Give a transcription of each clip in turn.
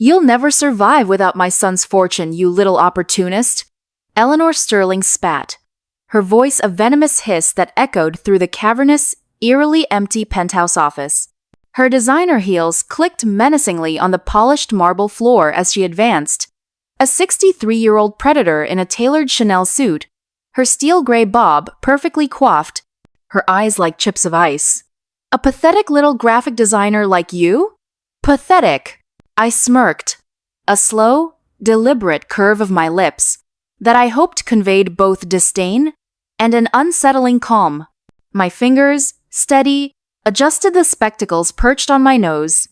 You'll never survive without my son's fortune, you little opportunist. Eleanor Sterling spat, her voice a venomous hiss that echoed through the cavernous, eerily empty penthouse office. Her designer heels clicked menacingly on the polished marble floor as she advanced. A 63-year-old predator in a tailored Chanel suit, her steel gray bob perfectly coiffed, her eyes like chips of ice. A pathetic little graphic designer like you? Pathetic. I smirked, a slow, deliberate curve of my lips that I hoped conveyed both disdain and an unsettling calm. My fingers, steady, adjusted the spectacles perched on my nose,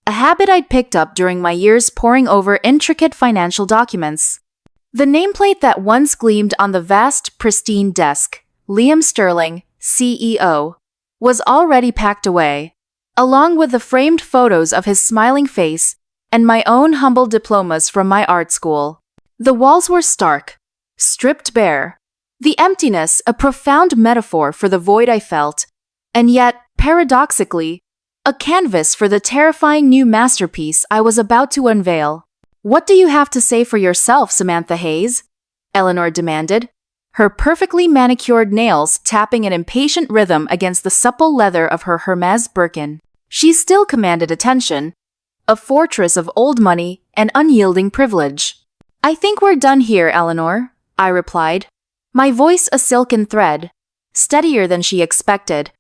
a habit I'd picked up during my years poring over intricate financial documents. The nameplate that once gleamed on the vast, pristine desk, Liam Sterling, CEO, was already packed away, along with the framed photos of his smiling face and my own humble diplomas from my art school. The walls were stark, stripped bare, the emptiness a profound metaphor for the void I felt, and yet, paradoxically, a canvas for the terrifying new masterpiece I was about to unveil. What do you have to say for yourself, Samantha Hayes? Eleanor demanded, her perfectly manicured nails tapping an impatient rhythm against the supple leather of her Hermes Birkin. She still commanded attention, a fortress of old money and unyielding privilege. I think we're done here, Eleanor, I replied, my voice a silken thread, steadier than she expected,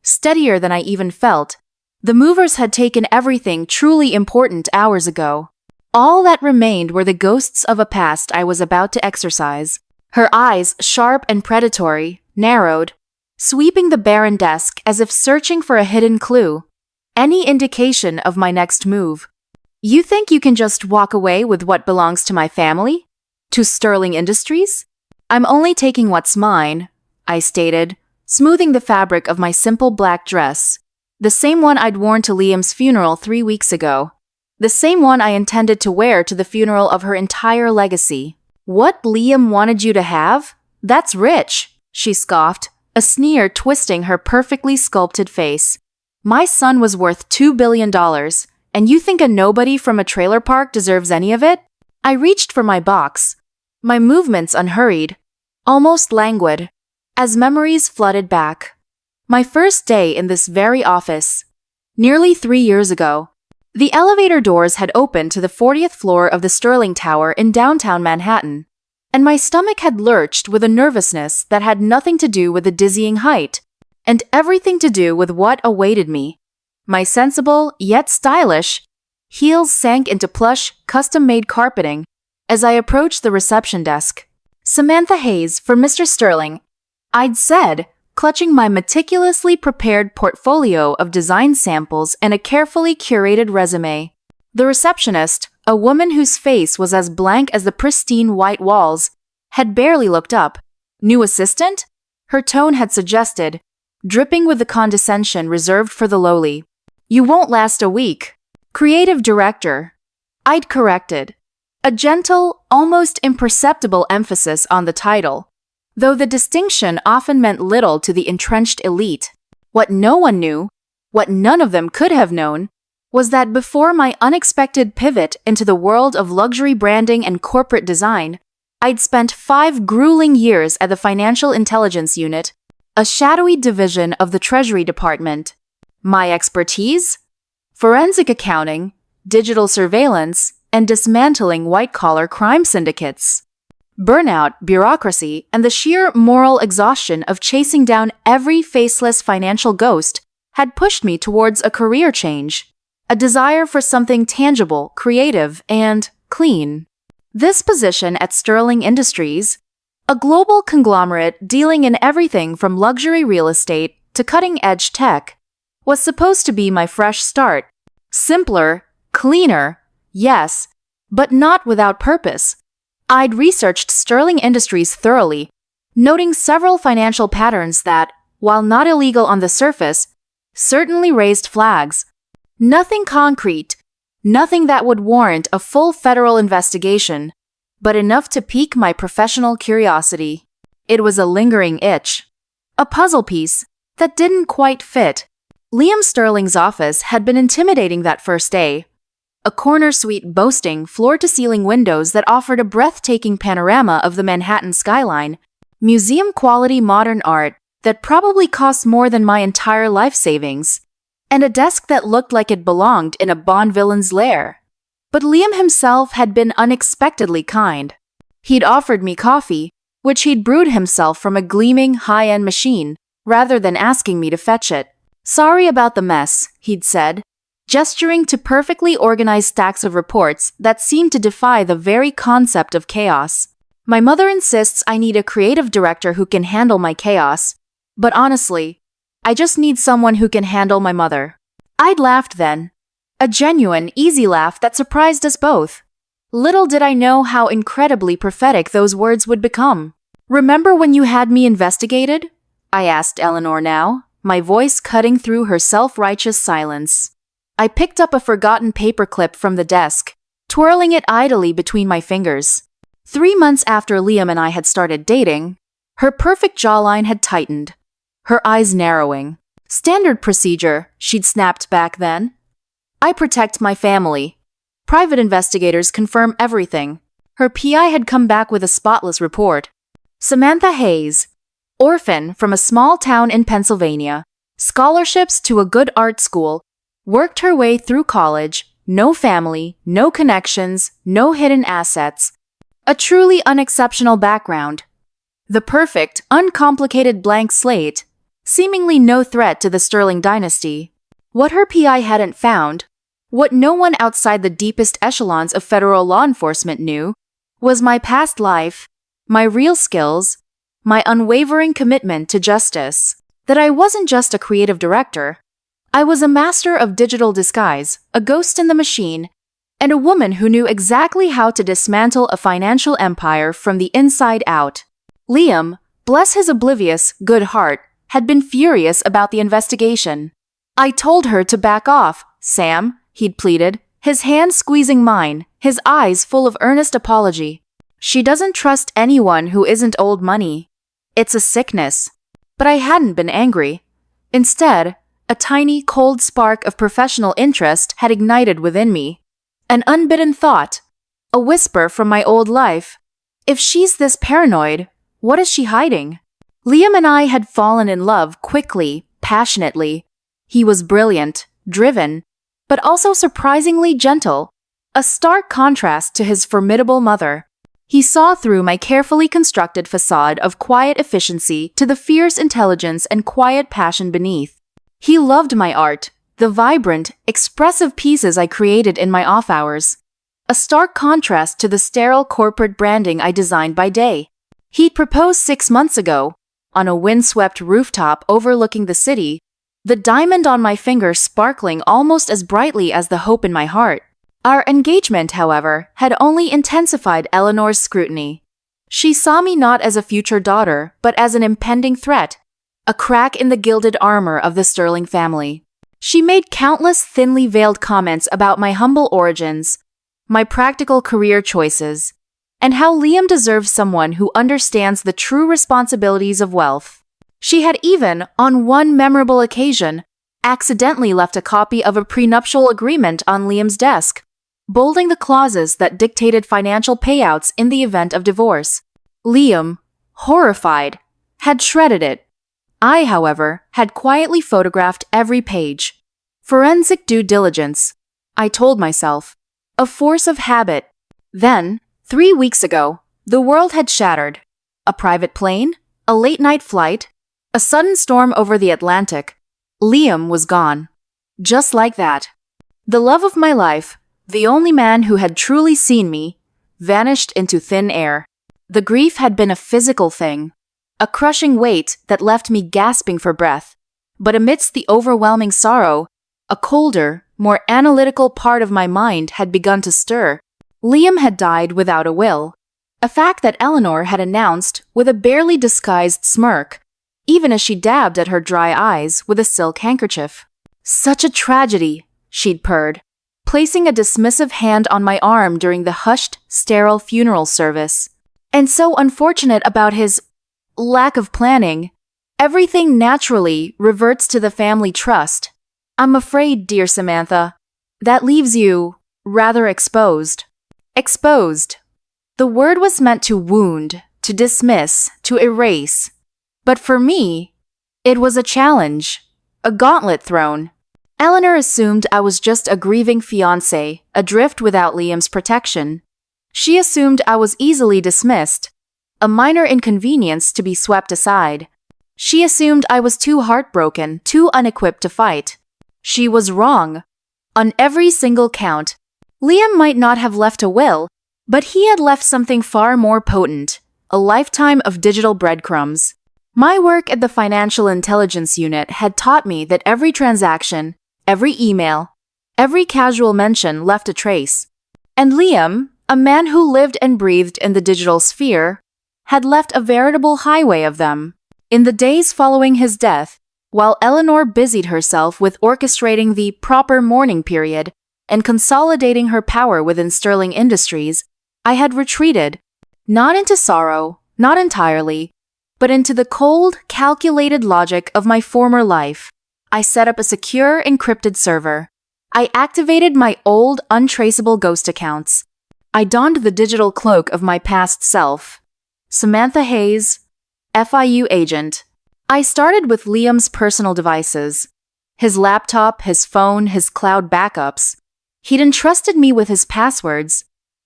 steadier than I even felt. The movers had taken everything truly important hours ago. All that remained were the ghosts of a past I was about to exorcise. Her eyes, sharp and predatory, narrowed, sweeping the barren desk as if searching for a hidden clue, any indication of my next move. You think you can just walk away with what belongs to my family? To Sterling Industries? I'm only taking what's mine, I stated, smoothing the fabric of my simple black dress, the same one I'd worn to Liam's funeral 3 weeks ago, the same one I intended to wear to the funeral of her entire legacy. What Liam wanted you to have? That's rich, she scoffed, a sneer twisting her perfectly sculpted face. My son was worth $2 billion, and you think a nobody from a trailer park deserves any of it? I reached for my box, my movements unhurried, almost languid, as memories flooded back. My first day in this very office, nearly 3 years ago. The elevator doors had opened to the 40th floor of the Sterling Tower in downtown Manhattan, and my stomach had lurched with a nervousness that had nothing to do with the dizzying height, and everything to do with what awaited me. My sensible, yet stylish, heels sank into plush, custom-made carpeting as I approached the reception desk. Samantha Hayes for Mr. Sterling, I'd said, clutching my meticulously prepared portfolio of design samples and a carefully curated resume. The receptionist, a woman whose face was as blank as the pristine white walls, had barely looked up. New assistant? Her tone had suggested, dripping with the condescension reserved for the lowly. You won't last a week. Creative director. I'd corrected. A gentle, almost imperceptible emphasis on the title, though the distinction often meant little to the entrenched elite. What no one knew, what none of them could have known, was that before my unexpected pivot into the world of luxury branding and corporate design, I'd spent 5 grueling years at the Financial Intelligence Unit, a shadowy division of the Treasury Department. My expertise? Forensic accounting, digital surveillance, and dismantling white-collar crime syndicates. Burnout, bureaucracy, and the sheer moral exhaustion of chasing down every faceless financial ghost had pushed me towards a career change, a desire for something tangible, creative, and clean. This position at Sterling Industries, a global conglomerate dealing in everything from luxury real estate to cutting-edge tech, was supposed to be my fresh start. Simpler, cleaner, yes, but not without purpose. I'd researched Sterling Industries thoroughly, noting several financial patterns that, while not illegal on the surface, certainly raised flags. Nothing concrete, nothing that would warrant a full federal investigation, but enough to pique my professional curiosity. It was a lingering itch, a puzzle piece that didn't quite fit. Liam Sterling's office had been intimidating that first day. a corner suite boasting floor-to-ceiling windows that offered a breathtaking panorama of the Manhattan skyline, museum-quality modern art that probably cost more than my entire life savings, and a desk that looked like it belonged in a Bond villain's lair. But Liam himself had been unexpectedly kind. He'd offered me coffee, which he'd brewed himself from a gleaming, high-end machine, rather than asking me to fetch it. "Sorry about the mess," he'd said, gesturing to perfectly organized stacks of reports that seemed to defy the very concept of chaos. "My mother insists I need a creative director who can handle my chaos, but honestly, I just need someone who can handle my mother." I'd laughed then. A genuine, easy laugh that surprised us both. Little did I know how incredibly prophetic those words would become. "Remember when you had me investigated?" I asked Eleanor now, my voice cutting through her self-righteous silence. I picked up a forgotten paperclip from the desk, twirling it idly between my fingers. 3 months after Liam and I had started dating, her perfect jawline had tightened, her eyes narrowing. "Standard procedure," she'd snapped back then. "I protect my family. Private investigators confirm everything." Her PI had come back with a spotless report. Samantha Hayes, orphan from a small town in Pennsylvania, scholarships to a good art school, worked her way through college, no family, no connections, no hidden assets. A truly unexceptional background. The perfect, uncomplicated blank slate, seemingly no threat to the Sterling dynasty. What her PI hadn't found, what no one outside the deepest echelons of federal law enforcement knew, was my past life, my real skills, my unwavering commitment to justice. That I wasn't just a creative director. I was a master of digital disguise, a ghost in the machine, and a woman who knew exactly how to dismantle a financial empire from the inside out. Liam, bless his oblivious, good heart, had been furious about the investigation. "I told her to back off, Sam," he'd pleaded, his hand squeezing mine, his eyes full of earnest apology. "She doesn't trust anyone who isn't old money. It's a sickness." But I hadn't been angry. Instead, a tiny, cold spark of professional interest had ignited within me. An unbidden thought, a whisper from my old life. If she's this paranoid, what is she hiding? Liam and I had fallen in love quickly, passionately. He was brilliant, driven, but also surprisingly gentle, a stark contrast to his formidable mother. He saw through my carefully constructed facade of quiet efficiency to the fierce intelligence and quiet passion beneath. He loved my art, the vibrant, expressive pieces I created in my off hours, a stark contrast to the sterile corporate branding I designed by day. He'd proposed 6 months ago, on a windswept rooftop overlooking the city, the diamond on my finger sparkling almost as brightly as the hope in my heart. Our engagement, however, had only intensified Eleanor's scrutiny. She saw me not as a future daughter, but as an impending threat, a crack in the gilded armor of the Sterling family. She made countless thinly veiled comments about my humble origins, my practical career choices, and how Liam deserves someone who understands the true responsibilities of wealth. She had even, on one memorable occasion, accidentally left a copy of a prenuptial agreement on Liam's desk, bolding the clauses that dictated financial payouts in the event of divorce. Liam, horrified, had shredded it. I, however, had quietly photographed every page. Forensic due diligence, I told myself. A force of habit. Then, 3 weeks ago, the world had shattered. A private plane, a late-night flight, a sudden storm over the Atlantic. Liam was gone. Just like that. The love of my life, the only man who had truly seen me, vanished into thin air. The grief had been a physical thing, a crushing weight that left me gasping for breath. But amidst the overwhelming sorrow, a colder, more analytical part of my mind had begun to stir. Liam had died without a will, a fact that Eleanor had announced with a barely disguised smirk, even as she dabbed at her dry eyes with a silk handkerchief. "Such a tragedy," she'd purred, placing a dismissive hand on my arm during the hushed, sterile funeral service. "And so unfortunate about his lack of planning. Everything naturally reverts to the family trust. I'm afraid, dear Samantha, that leaves you rather exposed. Exposed. The word was meant to wound, to dismiss, to erase. But for me, it was a challenge, a gauntlet thrown. Eleanor assumed I was just a grieving fiancé, adrift without Liam's protection. She assumed I was easily dismissed, a minor inconvenience to be swept aside. She assumed I was too heartbroken, too unequipped to fight. She was wrong. On every single count. Liam might not have left a will, but he had left something far more potent, a lifetime of digital breadcrumbs. My work at the Financial Intelligence Unit had taught me that every transaction, every email, every casual mention left a trace. And Liam, a man who lived and breathed in the digital sphere, had left a veritable highway of them. In the days following his death, while Eleanor busied herself with orchestrating the proper mourning period and consolidating her power within Sterling Industries, I had retreated, not into sorrow, not entirely, but into the cold, calculated logic of my former life. I set up a secure, encrypted server. I activated my old, untraceable ghost accounts. I donned the digital cloak of my past self. Samantha Hayes, FIU agent. I started with Liam's personal devices. His laptop, his phone, his cloud backups. He'd entrusted me with his passwords.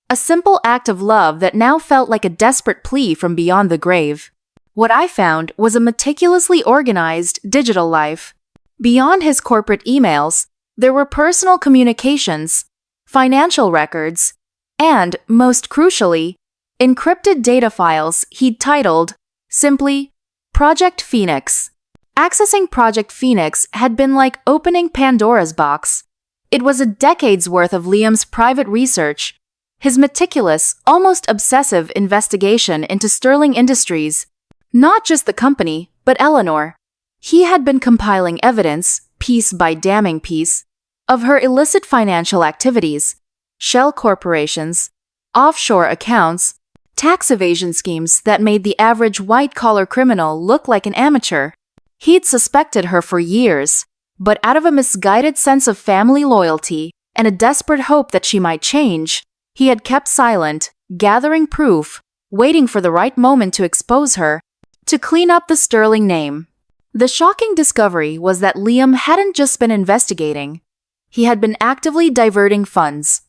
A simple act of love that now felt like a desperate plea from beyond the grave. What I found was a meticulously organized digital life. Beyond his corporate emails, there were personal communications, financial records, and, most crucially, encrypted data files he'd titled, simply, Project Phoenix. Accessing Project Phoenix had been like opening Pandora's box. It was a decade's worth of Liam's private research, his meticulous, almost obsessive investigation into Sterling Industries, not just the company, but Eleanor. He had been compiling evidence, piece by damning piece, of her illicit financial activities, shell corporations, offshore accounts, tax evasion schemes that made the average white-collar criminal look like an amateur. He'd suspected her for years, but out of a misguided sense of family loyalty and a desperate hope that she might change, he had kept silent, gathering proof, waiting for the right moment to expose her, to clean up the Sterling name. The shocking discovery was that Liam hadn't just been investigating. He had been actively diverting funds.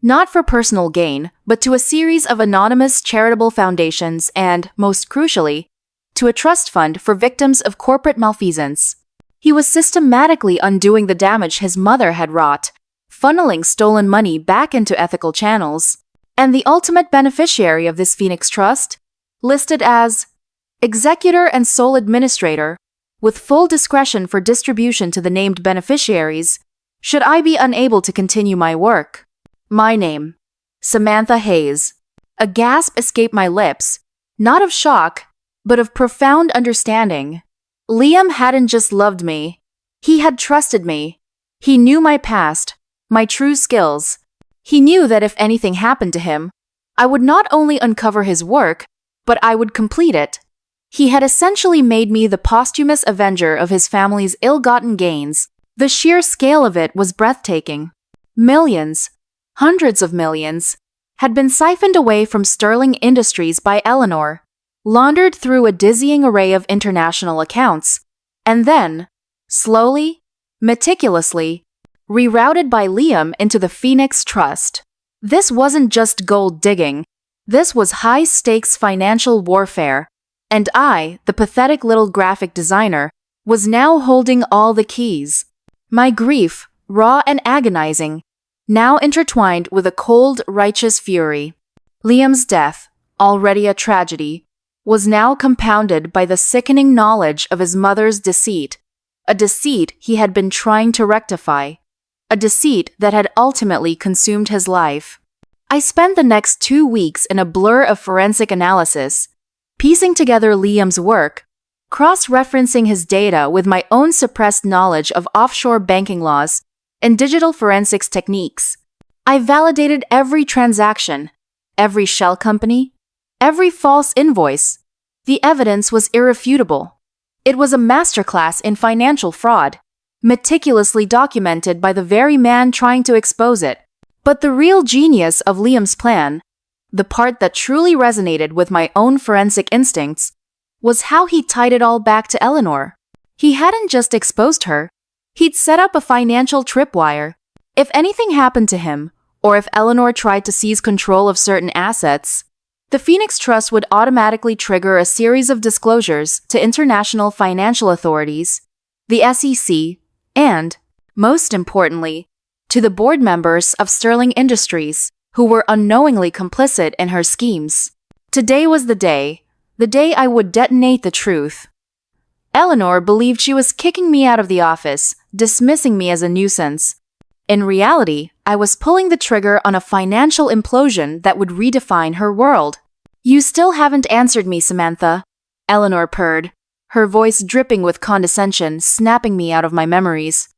Not for personal gain, but to a series of anonymous charitable foundations and, most crucially, to a trust fund for victims of corporate malfeasance. He was systematically undoing the damage his mother had wrought, funneling stolen money back into ethical channels. And the ultimate beneficiary of this Phoenix Trust, listed as executor and sole administrator, with full discretion for distribution to the named beneficiaries, should I be unable to continue my work. My name, Samantha Hayes. A gasp escaped my lips, not of shock, but of profound understanding. Liam hadn't just loved me. He had trusted me. He knew my past, my true skills. He knew that if anything happened to him, I would not only uncover his work, but I would complete it. He had essentially made me the posthumous avenger of his family's ill-gotten gains. The sheer scale of it was breathtaking. Millions, hundreds of millions, had been siphoned away from Sterling Industries by Eleanor, laundered through a dizzying array of international accounts, and then, slowly, meticulously, rerouted by Liam into the Phoenix Trust. This wasn't just gold digging. This was high-stakes financial warfare, and I, the pathetic little graphic designer, was now holding all the keys. My grief, raw and agonizing, now intertwined with a cold, righteous fury. Liam's death, already a tragedy, was now compounded by the sickening knowledge of his mother's deceit, a deceit he had been trying to rectify, a deceit that had ultimately consumed his life. I spent the next 2 weeks in a blur of forensic analysis, piecing together Liam's work, cross-referencing his data with my own suppressed knowledge of offshore banking laws and digital forensics techniques. I validated every transaction, every shell company, every false invoice. The evidence was irrefutable. It was a masterclass in financial fraud, meticulously documented by the very man trying to expose it. But the real genius of Liam's plan, the part that truly resonated with my own forensic instincts, was how he tied it all back to Eleanor. He hadn't just exposed her, he'd set up a financial tripwire. If anything happened to him, or if Eleanor tried to seize control of certain assets, the Phoenix Trust would automatically trigger a series of disclosures to international financial authorities, the SEC, and, most importantly, to the board members of Sterling Industries, who were unknowingly complicit in her schemes. Today was the day I would detonate the truth. Eleanor believed she was kicking me out of the office, dismissing me as a nuisance. In reality, I was pulling the trigger on a financial implosion that would redefine her world. "You still haven't answered me, Samantha," Eleanor purred, her voice dripping with condescension, snapping me out of my memories.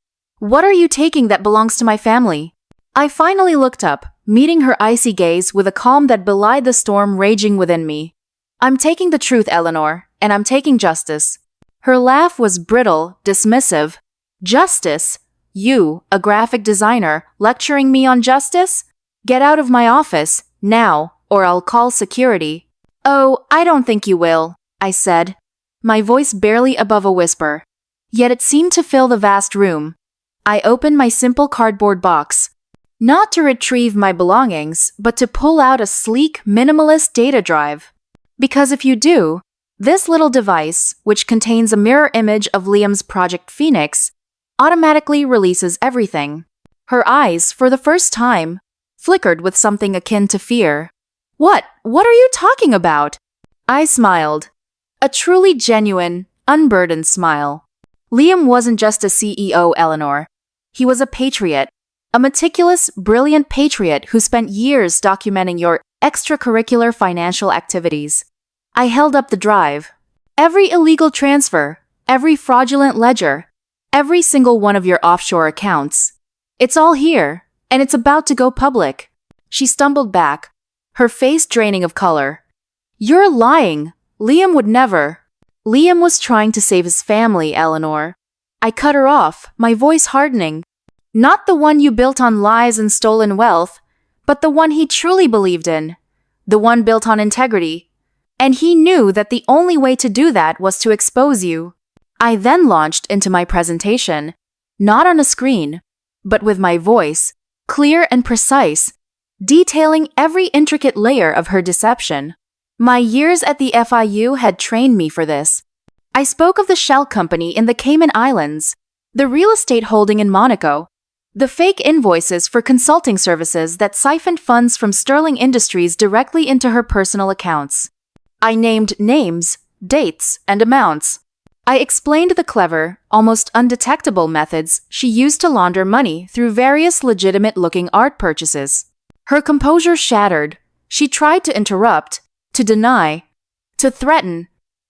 "What are you taking that belongs to my family?" I finally looked up, meeting her icy gaze with a calm that belied the storm raging within me. "I'm taking the truth, Eleanor, and I'm taking justice." Her laugh was brittle, dismissive. "Justice? You, a graphic designer, lecturing me on justice? Get out of my office, now, or I'll call security." "Oh, I don't think you will," I said, my voice barely above a whisper. Yet it seemed to fill the vast room. I opened my simple cardboard box, not to retrieve my belongings, but to pull out a sleek, minimalist data drive. Because if you do, this little device, which contains a mirror image of Liam's Project Phoenix, automatically releases everything. Her eyes, for the first time, flickered with something akin to fear. What are you talking about?" I smiled. A truly genuine, unburdened smile. Liam wasn't just a CEO, Eleanor. He was a patriot. A meticulous, brilliant patriot who spent years documenting your extracurricular financial activities. I held up the drive. "Every illegal transfer, every fraudulent ledger, every single one of your offshore accounts. It's all here, and it's about to go public." She stumbled back, her face draining of color. "You're lying. Liam would never." "Liam was trying to save his family, Eleanor." I cut her off, my voice hardening. "Not the one you built on lies and stolen wealth, but the one he truly believed in. The one built on integrity. And he knew that the only way to do that was to expose you." I then launched into my presentation, not on a screen, but with my voice, clear and precise, detailing every intricate layer of her deception. My years at the FIU had trained me for this. I spoke of the shell company in the Cayman Islands, the real estate holding in Monaco, the fake invoices for consulting services that siphoned funds from Sterling Industries directly into her personal accounts. I named names, dates, and amounts. I explained the clever, almost undetectable methods she used to launder money through various legitimate-looking art purchases. Her composure shattered. She tried to interrupt, to deny, to threaten,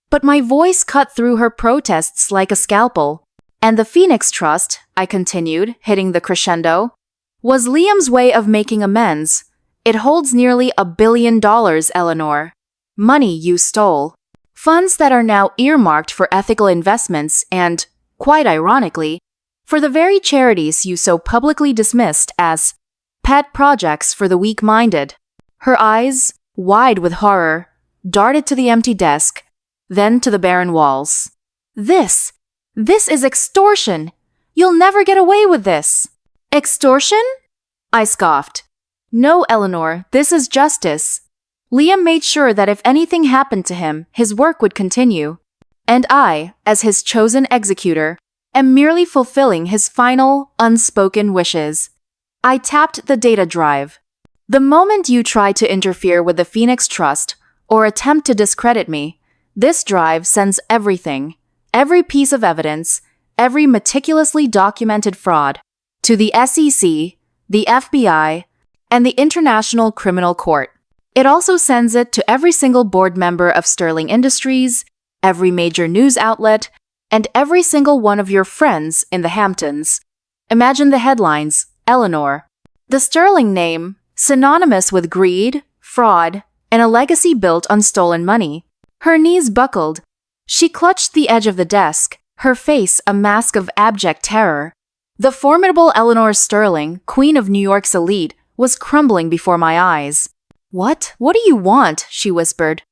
but my voice cut through her protests like a scalpel. "And the Phoenix Trust," I continued, hitting the crescendo, "was Liam's way of making amends. It holds nearly $1 billion, Eleanor. Money you stole. Funds that are now earmarked for ethical investments and, quite ironically, for the very charities you so publicly dismissed as pet projects for the weak-minded." Her eyes, wide with horror, darted to the empty desk, then to the barren walls. This is extortion! You'll never get away with this!" "Extortion?" I scoffed. "No, Eleanor, this is justice. Liam made sure that if anything happened to him, his work would continue. And I, as his chosen executor, am merely fulfilling his final, unspoken wishes." I tapped the data drive. "The moment you try to interfere with the Phoenix Trust or attempt to discredit me, this drive sends everything, every piece of evidence, every meticulously documented fraud, to the SEC, the FBI, and the International Criminal Court. It also sends it to every single board member of Sterling Industries, every major news outlet, and every single one of your friends in the Hamptons. Imagine the headlines, Eleanor. The Sterling name, synonymous with greed, fraud, and a legacy built on stolen money." Her knees buckled. She clutched the edge of the desk, her face a mask of abject terror. The formidable Eleanor Sterling, Queen of New York's elite, was crumbling before my eyes. "What? What do you want?" she whispered,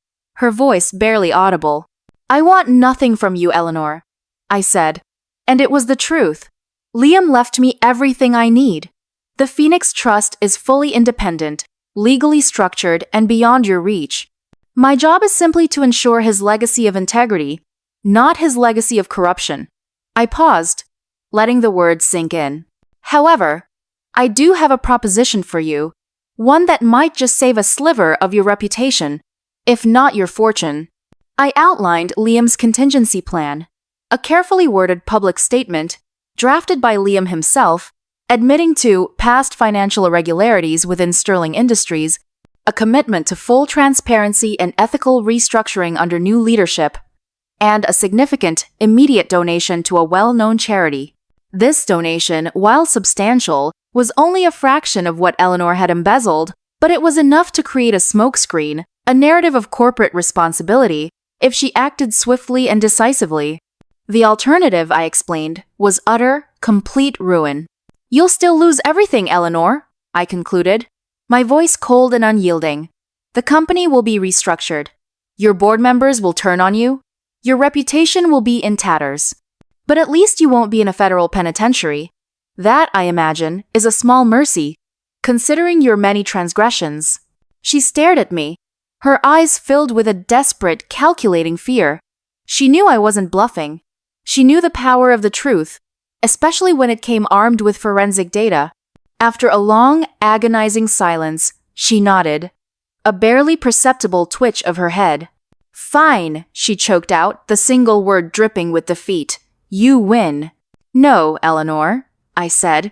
her voice barely audible. "I want nothing from you, Eleanor," I said. And it was the truth. Liam left me everything I need. The Phoenix Trust is fully independent, legally structured, and beyond your reach. My job is simply to ensure his legacy of integrity, not his legacy of corruption. I paused, letting the words sink in. "However, I do have a proposition for you, one that might just save a sliver of your reputation, if not your fortune." I outlined Liam's contingency plan, a carefully worded public statement, drafted by Liam himself, admitting to past financial irregularities within Sterling Industries, a commitment to full transparency and ethical restructuring under new leadership, and a significant, immediate donation to a well-known charity. This donation, while substantial, was only a fraction of what Eleanor had embezzled, but it was enough to create a smokescreen, a narrative of corporate responsibility, if she acted swiftly and decisively. The alternative, I explained, was utter, complete ruin. "You'll still lose everything, Eleanor," I concluded, my voice cold and unyielding. "The company will be restructured. Your board members will turn on you. Your reputation will be in tatters. But at least you won't be in a federal penitentiary. That, I imagine, is a small mercy, considering your many transgressions." She stared at me, her eyes filled with a desperate, calculating fear. She knew I wasn't bluffing. She knew the power of the truth, especially when it came armed with forensic data. After a long, agonizing silence, she nodded, a barely perceptible twitch of her head. "Fine," she choked out, the single word dripping with defeat. "You win." "No, Eleanor," I said,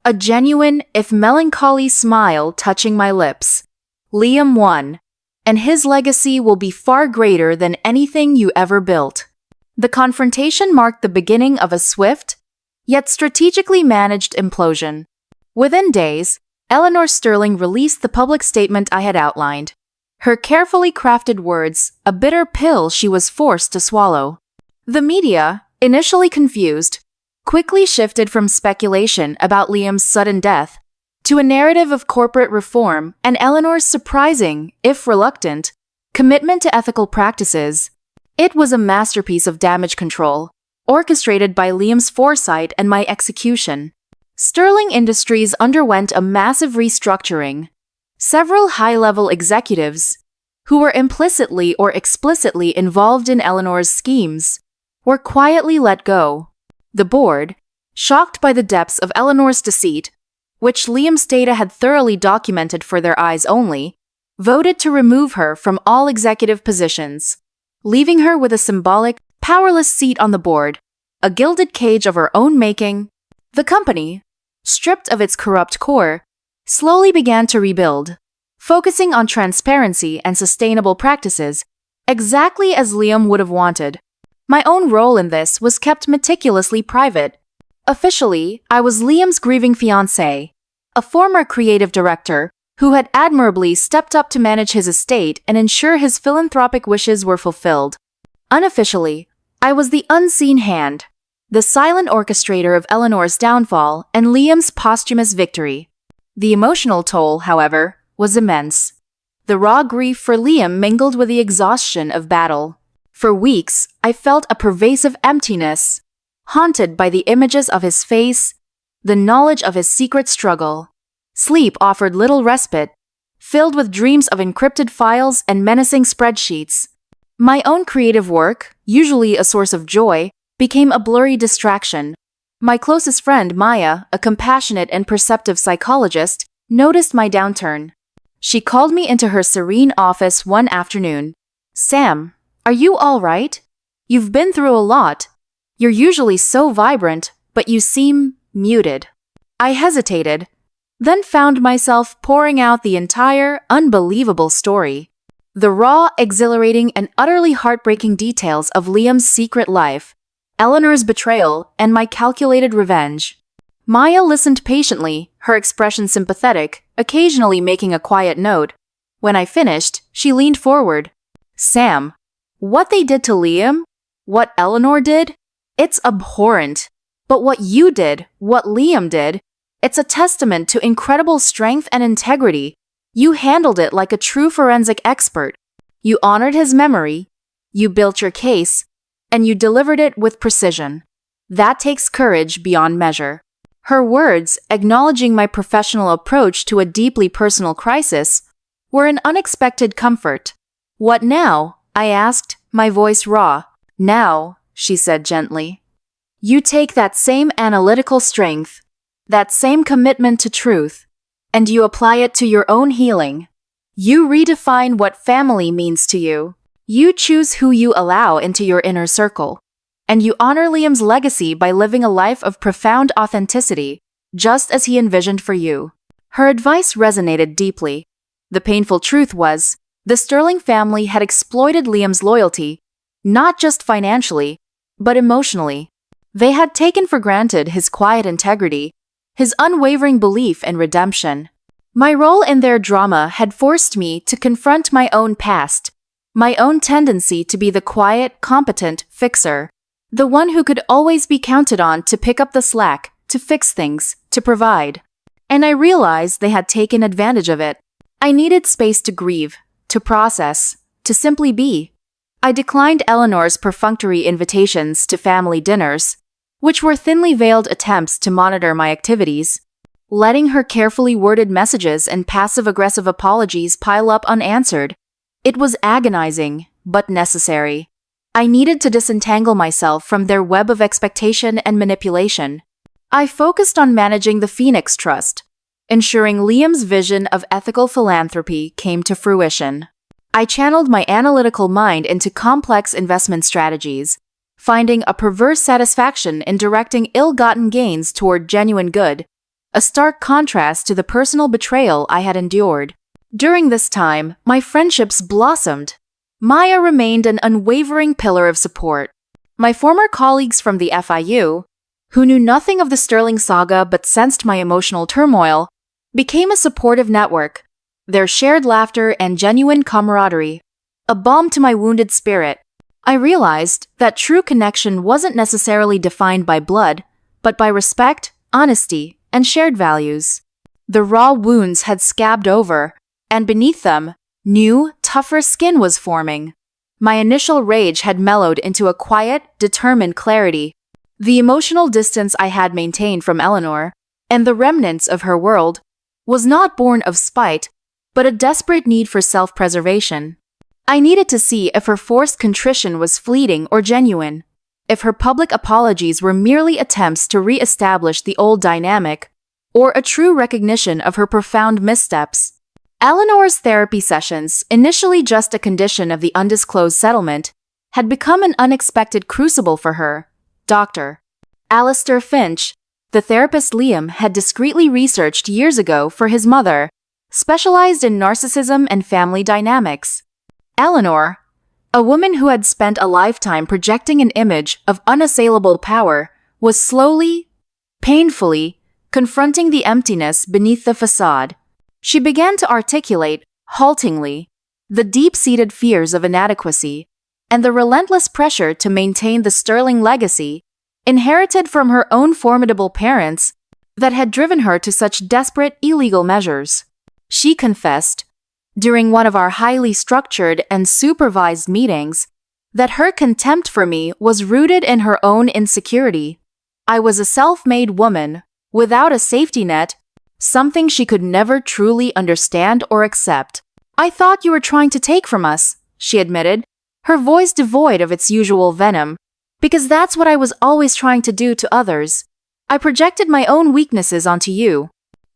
a genuine, if melancholy smile touching my lips. "Liam won, and his legacy will be far greater than anything you ever built." The confrontation marked the beginning of a swift, yet strategically managed implosion. Within days, Eleanor Sterling released the public statement I had outlined. Her carefully crafted words, a bitter pill she was forced to swallow. The media, initially confused, quickly shifted from speculation about Liam's sudden death to a narrative of corporate reform and Eleanor's surprising, if reluctant, commitment to ethical practices. It was a masterpiece of damage control, orchestrated by Liam's foresight and my execution. Sterling Industries underwent a massive restructuring. Several high-level executives, who were implicitly or explicitly involved in Eleanor's schemes, were quietly let go. The board, shocked by the depths of Eleanor's deceit, which Liam's data had thoroughly documented for their eyes only, voted to remove her from all executive positions, leaving her with a symbolic, powerless seat on the board, a gilded cage of her own making. The company, stripped of its corrupt core, slowly began to rebuild, focusing on transparency and sustainable practices, exactly as Liam would have wanted. My own role in this was kept meticulously private. Officially, I was Liam's grieving fiancé, a former creative director who had admirably stepped up to manage his estate and ensure his philanthropic wishes were fulfilled. Unofficially, I was the unseen hand, the silent orchestrator of Eleanor's downfall and Liam's posthumous victory. The emotional toll, however, was immense. The raw grief for Liam mingled with the exhaustion of battle. For weeks, I felt a pervasive emptiness, haunted by the images of his face, the knowledge of his secret struggle. Sleep offered little respite, filled with dreams of encrypted files and menacing spreadsheets. My own creative work, usually a source of joy, became a blurry distraction. My closest friend, Maya, a compassionate and perceptive psychologist, noticed my downturn. She called me into her serene office one afternoon. "Sam, are you all right? You've been through a lot. You're usually so vibrant, but you seem muted." I hesitated, then found myself pouring out the entire, unbelievable story. The raw, exhilarating, and utterly heartbreaking details of Liam's secret life, Eleanor's betrayal, and my calculated revenge. Maya listened patiently, her expression sympathetic, occasionally making a quiet note. When I finished, she leaned forward. "Sam, what they did to Liam, what Eleanor did, it's abhorrent. But what you did, what Liam did, It's a testament to incredible strength and integrity. You handled it like a true forensic expert. You honored his memory, you built your case, and you delivered it with precision. That takes courage beyond measure." Her words, acknowledging my professional approach to a deeply personal crisis, were an unexpected comfort. "What now?" I asked, my voice raw. "Now," she said gently, "you take that same analytical strength, that same commitment to truth, and you apply it to your own healing. You redefine what family means to you. You choose who you allow into your inner circle. And you honor Liam's legacy by living a life of profound authenticity, just as he envisioned for you." Her advice resonated deeply. The painful truth was, the Sterling family had exploited Liam's loyalty, not just financially, but emotionally. They had taken for granted his quiet integrity, his unwavering belief in redemption. My role in their drama had forced me to confront my own past, my own tendency to be the quiet, competent fixer, the one who could always be counted on to pick up the slack, to fix things, to provide. And I realized they had taken advantage of it. I needed space to grieve, to process, to simply be. I declined Eleanor's perfunctory invitations to family dinners, which were thinly veiled attempts to monitor my activities, letting her carefully worded messages and passive-aggressive apologies pile up unanswered. It was agonizing, but necessary. I needed to disentangle myself from their web of expectation and manipulation. I focused on managing the Phoenix Trust, ensuring Liam's vision of ethical philanthropy came to fruition. I channeled my analytical mind into complex investment strategies, finding a perverse satisfaction in directing ill-gotten gains toward genuine good, a stark contrast to the personal betrayal I had endured. During this time, my friendships blossomed. Maya remained an unwavering pillar of support. My former colleagues from the FIU, who knew nothing of the Sterling saga but sensed my emotional turmoil, became a supportive network, their shared laughter and genuine camaraderie, a balm to my wounded spirit. I realized that true connection wasn't necessarily defined by blood, but by respect, honesty, and shared values. The raw wounds had scabbed over, and beneath them, new, tougher skin was forming. My initial rage had mellowed into a quiet, determined clarity. The emotional distance I had maintained from Eleanor, and the remnants of her world, was not born of spite, but a desperate need for self-preservation. I needed to see if her forced contrition was fleeting or genuine, if her public apologies were merely attempts to re-establish the old dynamic, or a true recognition of her profound missteps. Eleanor's therapy sessions, initially just a condition of the undisclosed settlement, had become an unexpected crucible for her. Dr. Alistair Finch, the therapist Liam had discreetly researched years ago for his mother, specialized in narcissism and family dynamics. Eleanor, a woman who had spent a lifetime projecting an image of unassailable power, was slowly, painfully, confronting the emptiness beneath the facade. She began to articulate, haltingly, the deep-seated fears of inadequacy and the relentless pressure to maintain the Sterling legacy, inherited from her own formidable parents, that had driven her to such desperate, illegal measures. She confessed, during one of our highly structured and supervised meetings, that her contempt for me was rooted in her own insecurity. I was a self-made woman, without a safety net, something she could never truly understand or accept. "I thought you were trying to take from us," she admitted, her voice devoid of its usual venom, "because that's what I was always trying to do to others. I projected my own weaknesses onto you."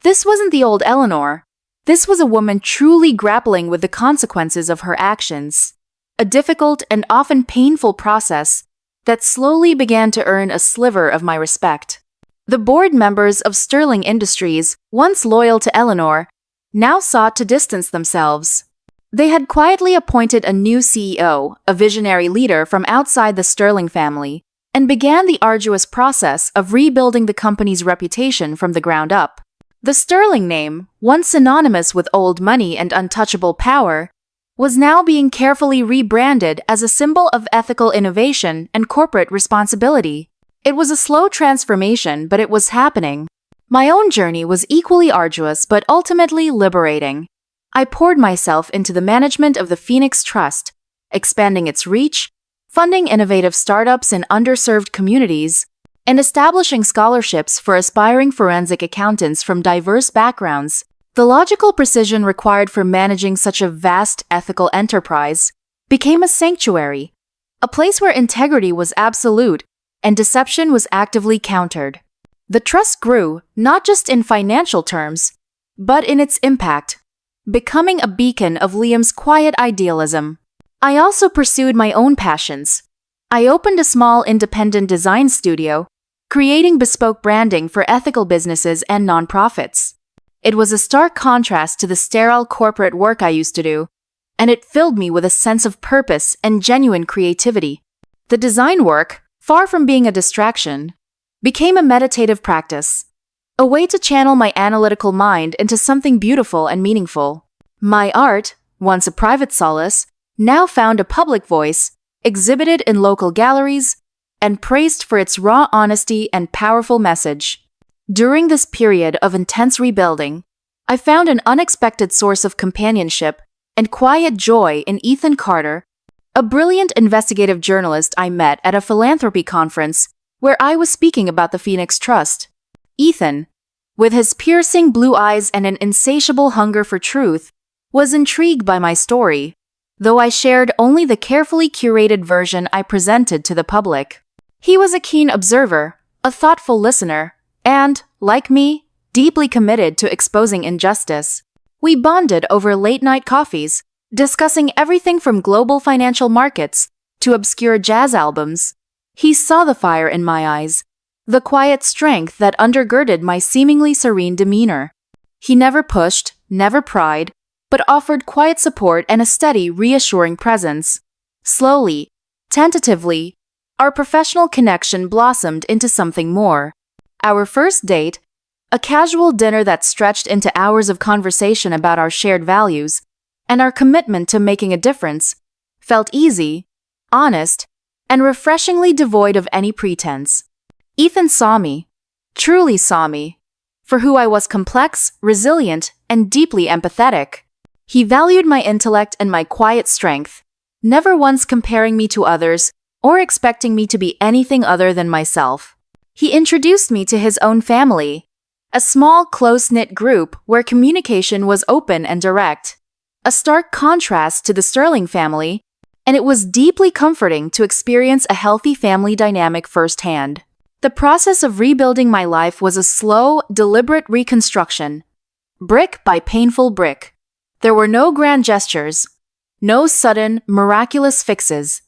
This wasn't the old Eleanor. This was a woman truly grappling with the consequences of her actions. A difficult and often painful process that slowly began to earn a sliver of my respect. The board members of Sterling Industries, once loyal to Eleanor, now sought to distance themselves. They had quietly appointed a new CEO, a visionary leader from outside the Sterling family, and began the arduous process of rebuilding the company's reputation from the ground up. The Sterling name, once synonymous with old money and untouchable power, was now being carefully rebranded as a symbol of ethical innovation and corporate responsibility. It was a slow transformation, but it was happening. My own journey was equally arduous but ultimately liberating. I poured myself into the management of the Phoenix Trust, expanding its reach, funding innovative startups in underserved communities, and establishing scholarships for aspiring forensic accountants from diverse backgrounds. The logical precision required for managing such a vast ethical enterprise became a sanctuary, a place where integrity was absolute and deception was actively countered. The trust grew not just in financial terms, but in its impact, becoming a beacon of Liam's quiet idealism. I also pursued my own passions. I opened a small independent design studio, creating bespoke branding for ethical businesses and nonprofits. It was a stark contrast to the sterile corporate work I used to do, and it filled me with a sense of purpose and genuine creativity. The design work, far from being a distraction, became a meditative practice, a way to channel my analytical mind into something beautiful and meaningful. My art, once a private solace, now found a public voice, exhibited in local galleries, and praised for its raw honesty and powerful message. During this period of intense rebuilding, I found an unexpected source of companionship and quiet joy in Ethan Carter, a brilliant investigative journalist I met at a philanthropy conference where I was speaking about the Phoenix Trust. Ethan, with his piercing blue eyes and an insatiable hunger for truth, was intrigued by my story, though I shared only the carefully curated version I presented to the public. He was a keen observer, a thoughtful listener, and, like me, deeply committed to exposing injustice. We bonded over late-night coffees, discussing everything from global financial markets to obscure jazz albums. He saw the fire in my eyes, the quiet strength that undergirded my seemingly serene demeanor. He never pushed, never pried, but offered quiet support and a steady, reassuring presence. Slowly, tentatively, our professional connection blossomed into something more. Our first date, a casual dinner that stretched into hours of conversation about our shared values and our commitment to making a difference, felt easy, honest, and refreshingly devoid of any pretense. Ethan saw me, truly saw me, for who I was: complex, resilient, and deeply empathetic. He valued my intellect and my quiet strength, never once comparing me to others or expecting me to be anything other than myself. He introduced me to his own family, a small, close-knit group where communication was open and direct, a stark contrast to the Sterling family, and it was deeply comforting to experience a healthy family dynamic firsthand. The process of rebuilding my life was a slow, deliberate reconstruction, brick by painful brick. There were no grand gestures, no sudden, miraculous fixes.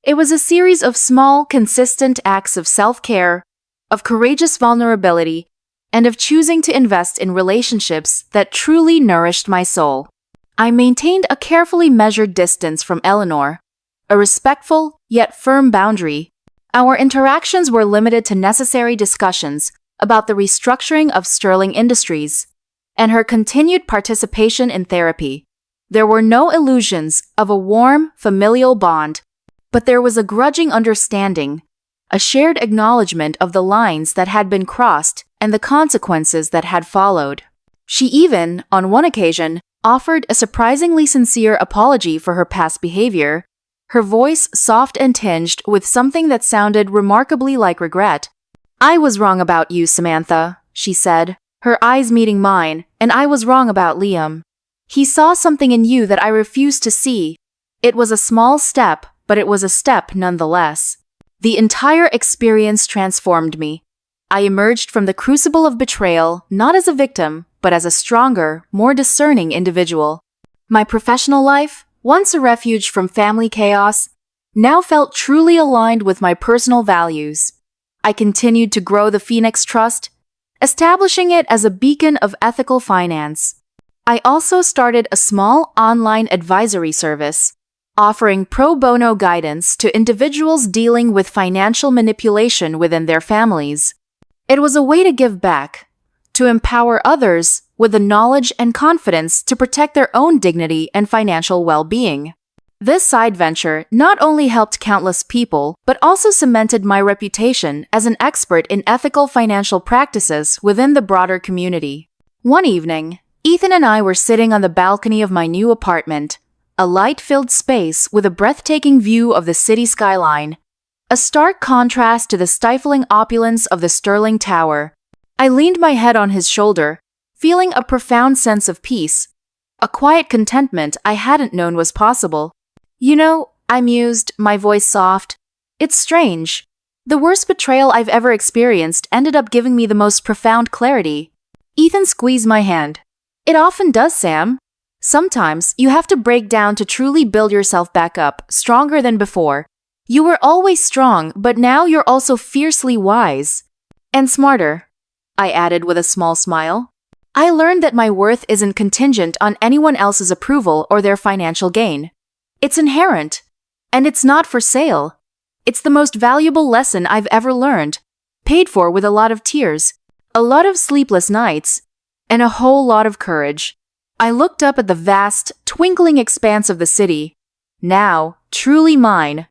It was a series of small, consistent acts of self-care, of courageous vulnerability, and of choosing to invest in relationships that truly nourished my soul. I maintained a carefully measured distance from Eleanor, a respectful yet firm boundary. Our interactions were limited to necessary discussions about the restructuring of Sterling Industries and her continued participation in therapy. There were no illusions of a warm, familial bond, but there was a grudging understanding, a shared acknowledgement of the lines that had been crossed and the consequences that had followed. She even, on one occasion, offered a surprisingly sincere apology for her past behavior, her voice soft and tinged with something that sounded remarkably like regret. "I was wrong about you, Samantha," she said, her eyes meeting mine, "and I was wrong about Liam. He saw something in you that I refused to see. It was a small step, but it was a step nonetheless." The entire experience transformed me. I emerged from the crucible of betrayal not as a victim, but as a stronger, more discerning individual. My professional life, once a refuge from family chaos, now felt truly aligned with my personal values. I continued to grow the Phoenix Trust, establishing it as a beacon of ethical finance. I also started a small online advisory service, offering pro bono guidance to individuals dealing with financial manipulation within their families. It was a way to give back, to empower others with the knowledge and confidence to protect their own dignity and financial well-being. This side venture not only helped countless people, but also cemented my reputation as an expert in ethical financial practices within the broader community. One evening, Ethan and I were sitting on the balcony of my new apartment, a light-filled space with a breathtaking view of the city skyline, a stark contrast to the stifling opulence of the Sterling Tower. I leaned my head on his shoulder, feeling a profound sense of peace, a quiet contentment I hadn't known was possible. "You know," I mused, my voice soft, "it's strange. The worst betrayal I've ever experienced ended up giving me the most profound clarity." Ethan squeezed my hand. "It often does, Sam. Sometimes you have to break down to truly build yourself back up, stronger than before. You were always strong, but now you're also fiercely wise. And smarter," I added with a small smile. "I learned that my worth isn't contingent on anyone else's approval or their financial gain. It's inherent, and it's not for sale. It's the most valuable lesson I've ever learned, paid for with a lot of tears, a lot of sleepless nights, and a whole lot of courage." I looked up at the vast, twinkling expanse of the city, now truly mine.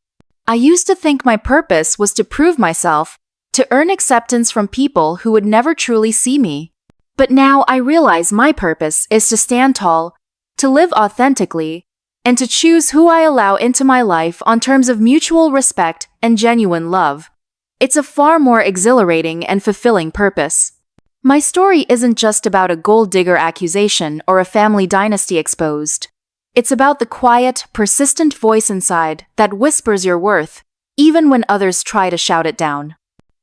I used to think my purpose was to prove myself, to earn acceptance from people who would never truly see me. But now I realize my purpose is to stand tall, to live authentically, and to choose who I allow into my life on terms of mutual respect and genuine love. It's a far more exhilarating and fulfilling purpose. My story isn't just about a gold digger accusation or a family dynasty exposed. It's about the quiet, persistent voice inside that whispers your worth, even when others try to shout it down.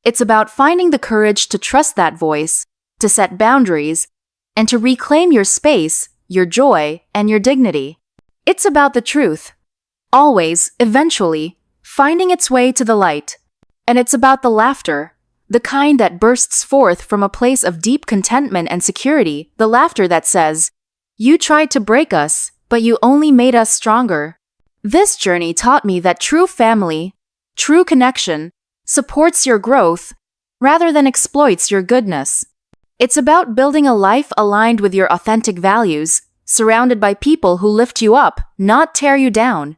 It's about finding the courage to trust that voice, to set boundaries, and to reclaim your space, your joy, and your dignity. It's about the truth, always, eventually, finding its way to the light. And it's about the laughter, the kind that bursts forth from a place of deep contentment and security, the laughter that says, "You tried to break us, but you only made us stronger." This journey taught me that true family, true connection, supports your growth rather than exploits your goodness. It's about building a life aligned with your authentic values, surrounded by people who lift you up, not tear you down.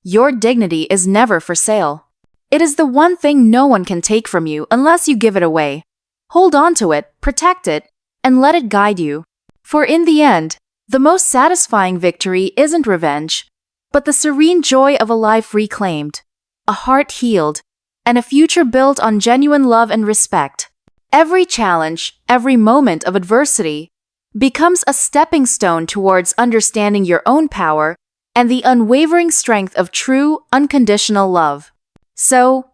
Your dignity is never for sale. It is the one thing no one can take from you unless you give it away. Hold on to it, protect it, and let it guide you. For in the end, the most satisfying victory isn't revenge, but the serene joy of a life reclaimed, a heart healed, and a future built on genuine love and respect. Every challenge, every moment of adversity, becomes a stepping stone towards understanding your own power and the unwavering strength of true, unconditional love. So,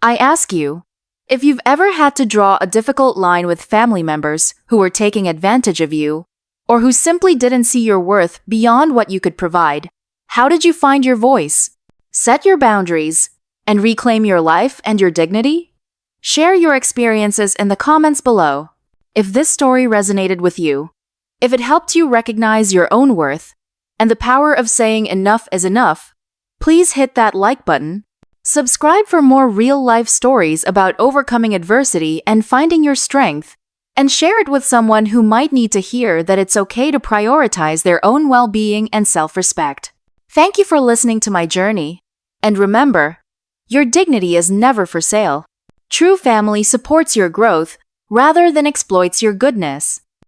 I ask you, if you've ever had to draw a difficult line with family members who were taking advantage of you, or who simply didn't see your worth beyond what you could provide, how did you find your voice, set your boundaries, and reclaim your life and your dignity? Share your experiences in the comments below. If this story resonated with you, if it helped you recognize your own worth and the power of saying enough is enough, please hit that like button. Subscribe for more real-life stories about overcoming adversity and finding your strength, and share it with someone who might need to hear that it's okay to prioritize their own well-being and self-respect. Thank you for listening to my journey. And remember, your dignity is never for sale. True family supports your growth rather than exploits your goodness.